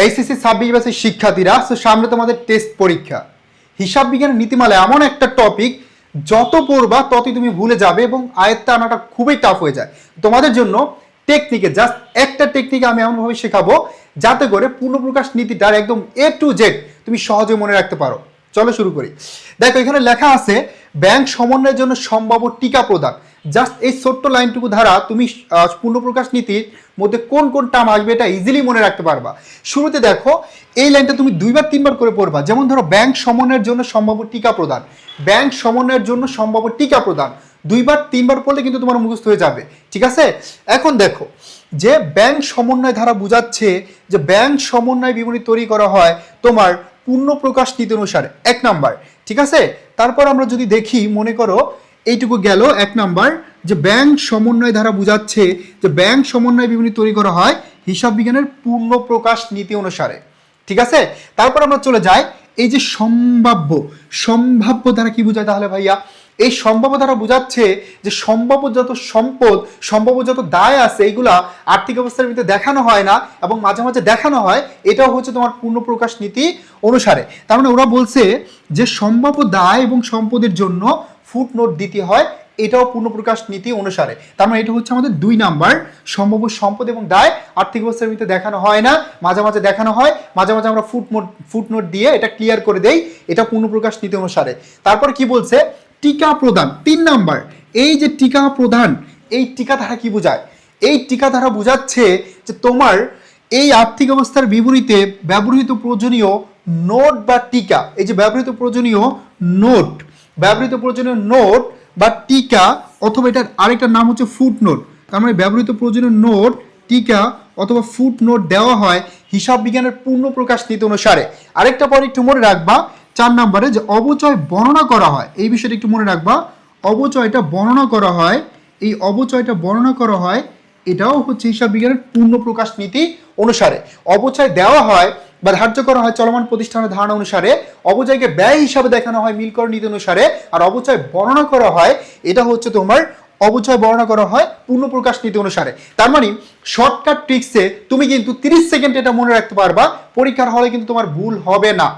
HSC 26 ব্যাচের শিক্ষার্থীরা, তো সামনে তোমাদের টেস্ট পরীক্ষা। হিসাব বিজ্ঞানের নীতিমালা এমন একটা টপিক, যত পড়বা ততই তুমি ভুলে যাবে এবং আয়ত্তে আনাটা খুবই টাফ হয়ে যায়। তোমাদের জন্য টেকনিকে জাস্ট একটা টেকনিক আমি এমনভাবে শেখাবো যাতে করে পূর্ণপ্রকাশ নীতিটার একদম A to Z তুমি সহজে মনে রাখতে পারো। চলো শুরু করি। দেখো এখানে লেখা আছে ব্যাংক সমন্বয়ের জন্য সম্ভাব্য টিকা প্রদান। জাস্ট এই ছোট্ট লাইনটুকু দ্বারা তুমি পূর্ণপ্রকাশ নীতির মধ্যে কোন কোন টার্ম আসবে এটা ইজিলি মনে রাখতে পারবা। শুরুতে দেখো এই লাইনটা তুমি 2-3 বার করে পড়বা। যেমন ধরো ব্যাংক সমন্বয়ের জন্য সম্ভাব্য টিকা প্রদান, ব্যাংক সমন্বয়ের জন্য সম্ভাব্য টিকা প্রদান 2-3 বার পড়লে কিন্তু তোমার মুখস্থ হয়ে যাবে। ঠিক আছে, এখন দেখো যে ব্যাংক সমন্বয় ধারা বোঝাচ্ছে যে ব্যাংক সমন্বয় বিবরণী তৈরি করা হয় তোমার পূর্ণপ্রকাশ নীতি অনুসারে, 1 নাম্বার। ঠিক আছে, তারপর আমরা যদি দেখি, মনে করো এইটুকু গেল 1 নাম্বার, যে ব্যাংক সমন্বয় ধারা বোঝাচ্ছে যে ব্যাংক সমন্বয় বিবরণী তৈরি করা হয় হিসাব বিজ্ঞানের পূর্ণপ্রকাশ নীতি অনুসারে। ঠিক আছে, তারপর আমরা চলে যাই এই যে সম্ভাব্য দ্বারা কি বোঝায় তাহলে ভাইয়া? এই সম্ভাব্য দ্বারা বোঝাচ্ছে যে সম্ভাব্য যত সম্পদ, সম্ভাব্য যত দায় আছে এইগুলা আর্থিক অবস্থার ভিতরে দেখানো হয় না এবং মাঝে মাঝে দেখানো হয়, এটাও হচ্ছে তোমার পূর্ণপ্রকাশ নীতি অনুসারে। তার মানে ওরা বলছে যে সম্ভাব্য দায় এবং সম্পদের জন্য ফুটনোট দিতে হয়, এটাও পূর্ণপ্রকাশ নীতি অনুসারে। তার মানে এটা হচ্ছে আমাদের 2 নাম্বার, সম্ভাব্য সম্পদ এবং দায় আর্থিক অবস্থার ভিতরে দেখানো হয় না, মাঝে মাঝে দেখানো হয়, মাঝে মাঝে আমরা ফুটনোট দিয়ে এটা ক্লিয়ার করে দেই, এটা পূর্ণপ্রকাশ নীতি অনুসারে। তারপর কি বলছে? টিকা প্রদান 3 নাম্বার। এই যে টিকা প্রদান, এই টিকা ধারা কি বোঝায়? এই টিকা ধারা বোঝাচ্ছে যে তোমার এই আর্থিক অবস্থার বিবরণীতে ব্যবহৃত প্রয়োজনীয় নোট বা টিকা, এই যে ব্যবহৃত প্রয়োজনীয় নোট বা টিকা, অথবা এটার আরেকটা নাম হচ্ছে ফুটনোট। তার মানে ব্যবহৃত প্রয়োজনীয় নোট, টিকা অথবা ফুটনোট দেওয়া হয় হিসাব বিজ্ঞানের পূর্ণপ্রকাশ নীতি অনুসারে। আরেকটা পরে একটু মনে রাখবা 4 নম্বরে, যে অবচয় বর্ণনা করা হয়, এই বিষয়টা একটু মনে রাখবা। অবচয়টা বর্ণনা করা হয়, এই অবচয়টা বর্ণনা করা হয়, এটাও হচ্ছে হিসাব বিজ্ঞানের পূর্ণপ্রকাশ নীতি অনুসারে। অবচয় দেওয়া হয় বা ধার্য করা হয় চলমান প্রতিষ্ঠানের ধারণা অনুসারে, অবচয়কে ব্যয় হিসাবে দেখানো হয় মিলকর নীতি অনুসারে, আর অবচয় বর্ণনা করা হয়, এটা হচ্ছে তোমার অবচয় বর্ণনা করা হয় পূর্ণপ্রকাশ নীতি অনুসারে। তার মানে শর্টকাট ট্রিক্সে তুমি কিন্তু 30 সেকেন্ডে এটা মনে রাখতে পারবা, পরীক্ষার হলে কিন্তু তোমার ভুল হবে না।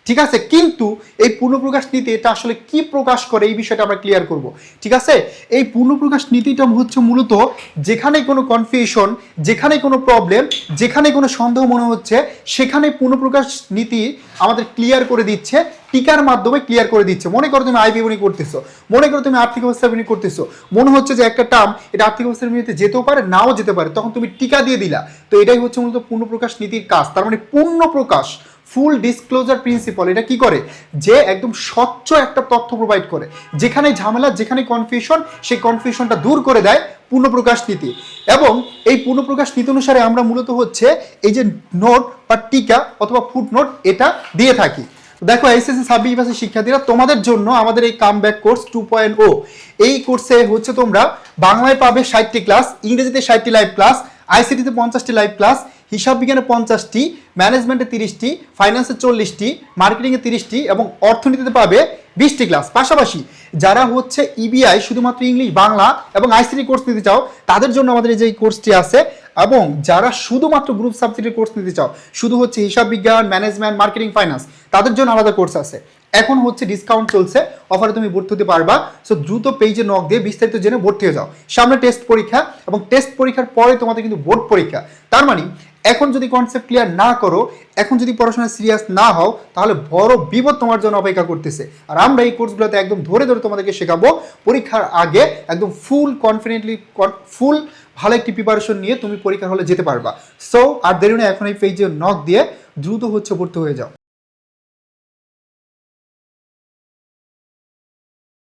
ঠিক আছে, কিন্তু এই পূর্ণপ্রকাশ নীতি এটা আসলে কি প্রকাশ করে এই বিষয়টা আমরা ক্লিয়ার করব। ঠিক আছে, এই পূর্ণপ্রকাশ নীতিটা হচ্ছে মূলত যেখানে কোনো কনফিউশন, যেখানে কোনো প্রবলেম, যেখানে কোনো সন্দেহ মনে হচ্ছে, সেখানে পূর্ণপ্রকাশ নীতি আমাদের ক্লিয়ার করে দিচ্ছে, টিকার মাধ্যমে ক্লিয়ার করে দিচ্ছে। মনে করো তুমি আয় বিবরণী করতেছো, মনে করো তুমি আর্থিক অবস্থা বিবরণী করতেছো, মনে হচ্ছে যে একটা টার্ম এটা আর্থিক অবস্থা বিবরণীতে যেতেও পারে নাও যেতে পারে, তখন তুমি টিকা দিয়ে দিলা। তো এটাই হচ্ছে মূলত পূর্ণপ্রকাশ নীতির কাজ। তার মানে পূর্ণপ্রকাশ, ফুল ডিসক্লোজার প্রিন্সিপাল, এটা কি করে? যে একদম স্বচ্ছ একটা তথ্য প্রোভাইড করে, যেখানে ঝামেলা, যেখানে কনফিউশন, সেই কনফিউশনটা দূর করে দেয় পূর্ণপ্রকাশ নীতি। এবং এই পূর্ণপ্রকাশ নীতি অনুসারে আমরা মূলত হচ্ছে এই যে নোট বা টিকা অথবা ফুটনোট এটা দিয়ে থাকি। দেখো এইচএসসি 26 ব্যাচের শিক্ষার্থীরা, তোমাদের জন্য আমাদের এই কামব্যাক কোর্স 2.0, এই কোর্সে হচ্ছে তোমরা বাংলায় পাবে 60টি ক্লাস, ইংরেজিতে 60টি লাইভ ক্লাস, আইসিটিতে 50টি লাইভ ক্লাস, হিসাব বিজ্ঞানে 50টি, ম্যানেজমেন্টে 30টি, ফাইন্যান্সে 40টি, মার্কেটিংয়ে 30টি এবং অর্থনীতিতে পাবে 20টি ক্লাস। পাশাপাশি যারা হচ্ছে ইবিআই শুধুমাত্র ইংলিশ, বাংলা এবং আইসিটি কোর্স নিতে চাও, তাদের জন্য আমাদের এই যে কোর্সটি আছে। এবং যারা শুধুমাত্র গ্রুপ সাবজেক্টের কোর্স নিতে চাও, শুধু হচ্ছে হিসাব বিজ্ঞান, ম্যানেজমেন্ট, মার্কেটিং, ফাইন্যান্স, তাদের জন্য আলাদা কোর্স আছে। এখন হচ্ছে ডিসকাউন্ট চলছে, অফারে তুমি ভর্তি হতে পারবা। সো দ্রুত পেজে নক দিয়ে বিস্তারিত জেনে ভর্তি হয়ে যাও। সামনে টেস্ট পরীক্ষা এবং টেস্ট পরীক্ষার পরে তোমাদের কিন্তু বোর্ড পরীক্ষা। তার মানে এখন যদি কনসেপ্ট ক্লিয়ার না করো, এখন যদি পড়াশোনা সিরিয়াস না হও, তাহলে বড় বিপদ তোমার জন্য অপেক্ষা করতেছে। আর আমরা এই কোর্সগুলোতে একদম ধরে ধরে তোমাদেরকে শেখাবো, পরীক্ষার আগে একদম ফুল কনফিডেন্টলি, ফুল ভালো একটি প্রিপারেশন নিয়ে তুমি পরীক্ষার হলে যেতে পারবা। সো আর দেরি না, এখন এই পেজে নক দিয়ে দ্রুত হচ্ছে ভর্তি হয়ে যাও।